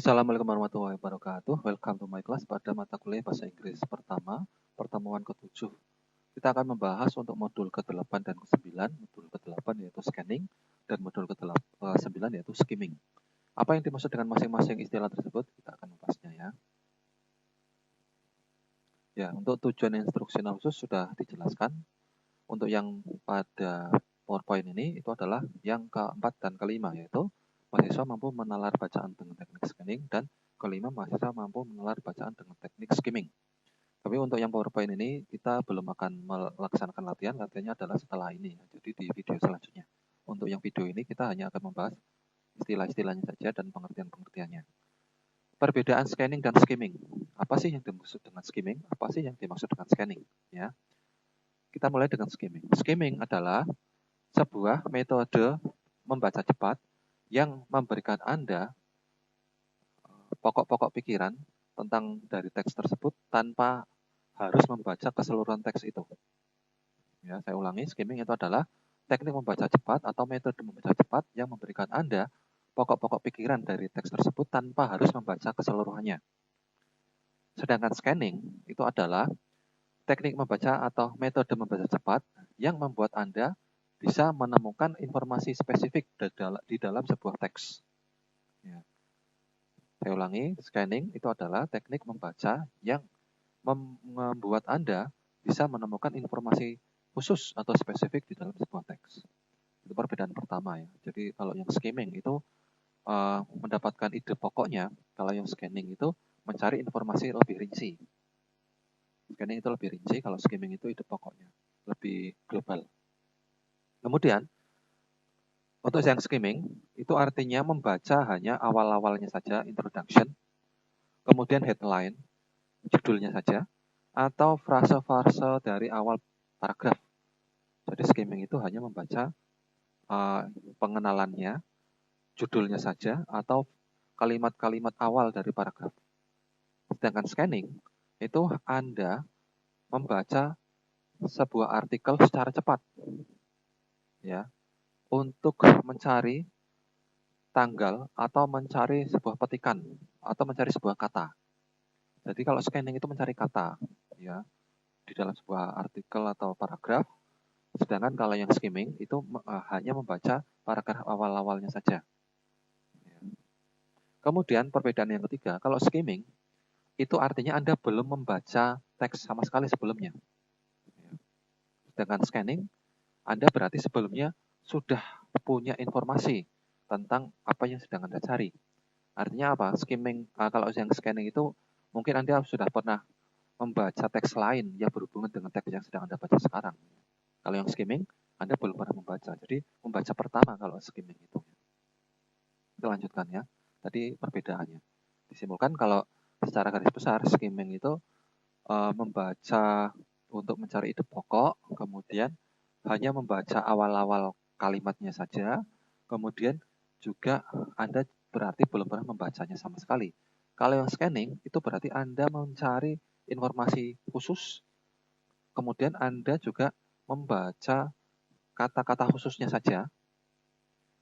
Assalamualaikum warahmatullahi wabarakatuh. Welcome to my class pada mata kuliah bahasa Inggris pertama, pertemuan ke-7. Kita akan membahas untuk modul ke-8 dan ke-9. Modul ke-8 yaitu scanning dan modul ke-9 yaitu skimming. Apa yang dimaksud dengan masing-masing istilah tersebut? Kita akan membahasnya ya. Ya, untuk tujuan instruksional khusus sudah dijelaskan. Untuk yang pada PowerPoint ini itu adalah yang keempat dan kelima, yaitu mahasiswa mampu menalar bacaan dengan teknik scanning, dan kelima mahasiswa mampu menalar bacaan dengan teknik skimming. Tapi untuk yang PowerPoint ini kita belum akan melaksanakan latihan. Latihannya adalah setelah ini, jadi di video selanjutnya. Untuk yang video ini kita hanya akan membahas istilah-istilahnya saja dan pengertian-pengertiannya. Perbedaan scanning dan skimming. Apa sih yang dimaksud dengan skimming? Apa sih yang dimaksud dengan scanning? Ya, kita mulai dengan skimming. Skimming adalah sebuah metode membaca cepat yang memberikan Anda pokok-pokok pikiran tentang dari teks tersebut tanpa harus membaca keseluruhan teks itu. Ya, saya ulangi, skimming itu adalah teknik membaca cepat atau metode membaca cepat yang memberikan Anda pokok-pokok pikiran dari teks tersebut tanpa harus membaca keseluruhannya. Sedangkan scanning itu adalah teknik membaca atau metode membaca cepat yang membuat Anda bisa menemukan informasi spesifik di dalam sebuah teks. Ya. Saya ulangi, scanning itu adalah teknik membaca yang membuat Anda bisa menemukan informasi khusus atau spesifik di dalam sebuah teks. Itu perbedaan pertama ya. Jadi kalau yang skimming itu mendapatkan ide pokoknya, kalau yang scanning itu mencari informasi lebih rinci. Scanning itu lebih rinci, kalau skimming itu ide pokoknya, lebih global. Kemudian, untuk yang skimming, itu artinya membaca hanya awal-awalnya saja, introduction, kemudian headline, judulnya saja, atau frase-frase dari awal paragraf. Jadi skimming itu hanya membaca pengenalannya, judulnya saja, atau kalimat-kalimat awal dari paragraf. Sedangkan scanning, itu Anda membaca sebuah artikel secara cepat, ya, untuk mencari tanggal atau mencari sebuah petikan atau mencari sebuah kata. Jadi kalau scanning itu mencari kata, ya, di dalam sebuah artikel atau paragraf. Sedangkan kalau yang skimming itu hanya membaca paragraf awal-awalnya saja. Kemudian perbedaan yang ketiga, kalau skimming itu artinya Anda belum membaca teks sama sekali sebelumnya. Sedangkan scanning, Anda berarti sebelumnya sudah punya informasi tentang apa yang sedang Anda cari. Artinya apa? Skimming, kalau yang scanning itu mungkin Anda sudah pernah membaca teks lain yang berhubungan dengan teks yang sedang Anda baca sekarang. Kalau yang skimming, Anda belum pernah membaca. Jadi membaca pertama kalau skimming itu. Kita lanjutkan ya. Tadi perbedaannya. Disimpulkan kalau secara garis besar, skimming itu membaca untuk mencari ide pokok, kemudian hanya membaca awal-awal kalimatnya saja, kemudian juga Anda berarti belum pernah membacanya sama sekali. Kalau yang scanning, itu berarti Anda mencari informasi khusus, kemudian Anda juga membaca kata-kata khususnya saja.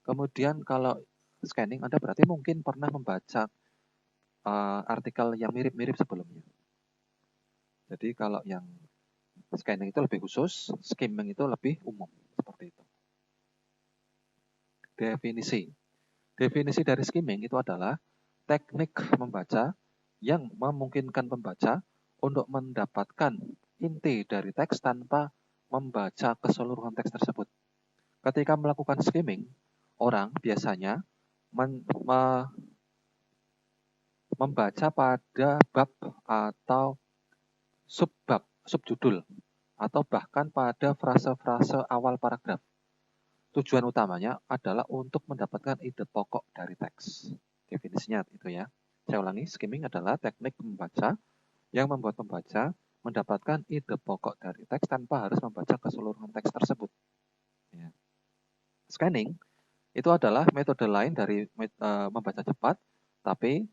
Kemudian kalau scanning, Anda berarti mungkin pernah membaca artikel yang mirip-mirip sebelumnya. Jadi kalau yang scanning itu lebih khusus, skimming itu lebih umum, seperti itu. Definisi. Definisi dari skimming itu adalah teknik membaca yang memungkinkan pembaca untuk mendapatkan inti dari teks tanpa membaca keseluruhan teks tersebut. Ketika melakukan skimming, orang biasanya membaca pada bab atau subbab, subjudul, atau bahkan pada frase-frase awal paragraf. Tujuan utamanya adalah untuk mendapatkan ide pokok dari teks. Definisinya itu ya. Saya ulangi, skimming adalah teknik membaca yang membuat pembaca mendapatkan ide pokok dari teks tanpa harus membaca keseluruhan teks tersebut. Ya. Scanning itu adalah metode lain dari membaca cepat, tapi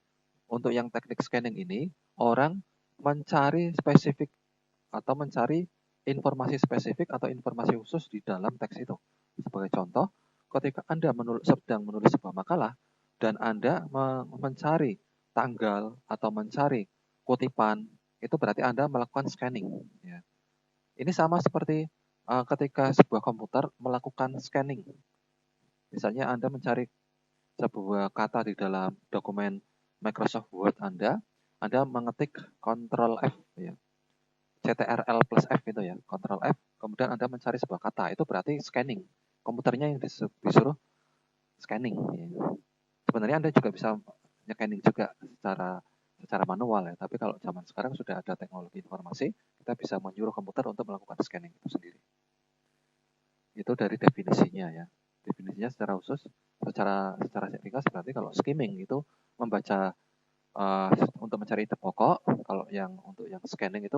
untuk yang teknik scanning ini, orang mencari spesifik atau mencari informasi spesifik atau informasi khusus di dalam teks itu. Sebagai contoh, ketika Anda sedang menulis sebuah makalah dan Anda mencari tanggal atau mencari kutipan, itu berarti Anda melakukan scanning. Ya. Ini sama seperti ketika sebuah komputer melakukan scanning. Misalnya Anda mencari sebuah kata di dalam dokumen Microsoft Word Anda mengetik Ctrl F, ya. CTRL plus F itu ya, Ctrl F, kemudian Anda mencari sebuah kata, itu berarti scanning. Komputernya yang disuruh scanning. Ya. Sebenarnya Anda juga bisa scanning juga secara manual ya, tapi kalau zaman sekarang sudah ada teknologi informasi, kita bisa menyuruh komputer untuk melakukan scanning itu sendiri. Itu dari definisinya ya. Definisinya secara khusus, secara ringkas berarti kalau skimming itu membaca untuk mencari ide pokok, kalau untuk yang scanning itu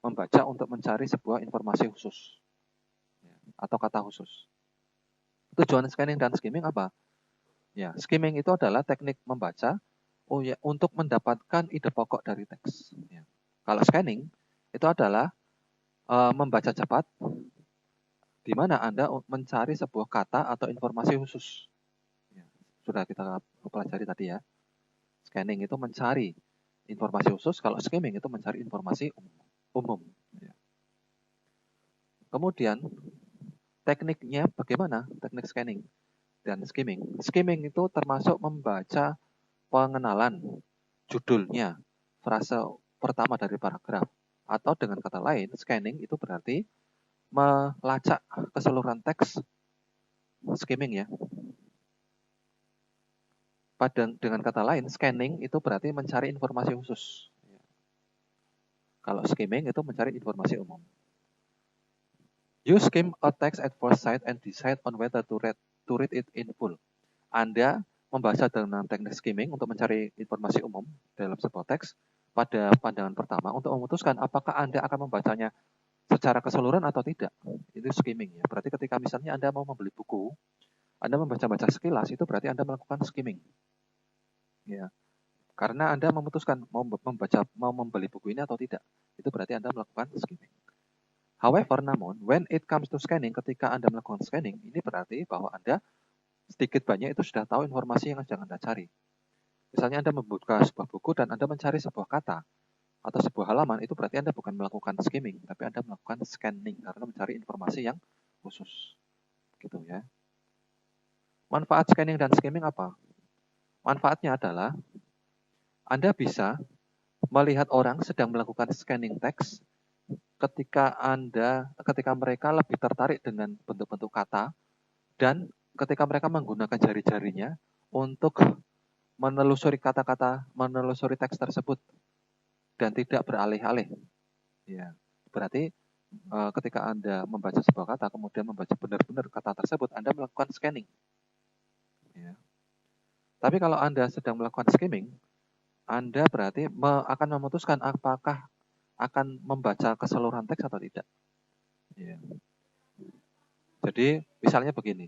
membaca untuk mencari sebuah informasi khusus ya, atau kata khusus. Tujuan scanning dan skimming apa? Ya, skimming itu adalah teknik membaca untuk mendapatkan ide pokok dari teks. Ya. Kalau scanning itu adalah membaca cepat, di mana Anda mencari sebuah kata atau informasi khusus. Ya, sudah kita pelajari tadi ya. Scanning itu mencari informasi khusus, kalau skimming itu mencari informasi umum. Ya. Kemudian, tekniknya bagaimana? Teknik scanning dan skimming. Skimming itu termasuk membaca pengenalan, judulnya, frase pertama dari paragraf. Atau dengan kata lain, scanning itu berarti melacak keseluruhan teks, skimming ya. Dengan kata lain, scanning itu berarti mencari informasi khusus. Kalau skimming itu mencari informasi umum. You skim a text at first sight and decide on whether to read it in full. Anda membaca dengan teknik skimming untuk mencari informasi umum dalam sebuah teks pada pandangan pertama untuk memutuskan apakah Anda akan membacanya secara keseluruhan atau tidak. Itu skimming ya. Berarti ketika misalnya Anda mau membeli buku, Anda membaca-baca sekilas, itu berarti Anda melakukan skimming. Ya. Karena Anda memutuskan mau membeli buku ini atau tidak. Itu berarti Anda melakukan skimming. However, namun, when it comes to scanning, ketika Anda melakukan scanning, ini berarti bahwa Anda sedikit banyak itu sudah tahu informasi yang sedang Anda cari. Misalnya Anda membuka sebuah buku dan Anda mencari sebuah kata atau sebuah halaman, itu berarti Anda bukan melakukan skimming, tapi Anda melakukan scanning karena mencari informasi yang khusus. Gitu ya. Manfaat scanning dan skimming apa? Manfaatnya adalah Anda bisa melihat orang sedang melakukan scanning teks ketika mereka lebih tertarik dengan bentuk-bentuk kata dan ketika mereka menggunakan jari-jarinya untuk menelusuri kata-kata, menelusuri teks tersebut dan tidak beralih-alih. Ya, berarti ketika Anda membaca sebuah kata, kemudian membaca benar-benar kata tersebut, Anda melakukan scanning. Ya. Tapi kalau Anda sedang melakukan skimming, Anda berarti akan memutuskan apakah akan membaca keseluruhan teks atau tidak. Ya. Jadi, misalnya begini.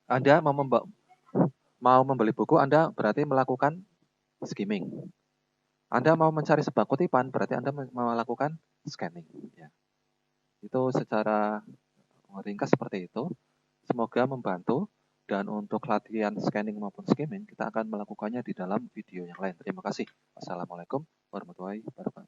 Anda mau membeli buku, Anda berarti melakukan skimming. Anda mau mencari sebuah kutipan, berarti Anda melakukan scanning. Ya. Itu secara ringkas seperti itu. Semoga membantu. Dan untuk latihan scanning maupun skimming, kita akan melakukannya di dalam video yang lain. Terima kasih. Wassalamualaikum warahmatullahi wabarakatuh.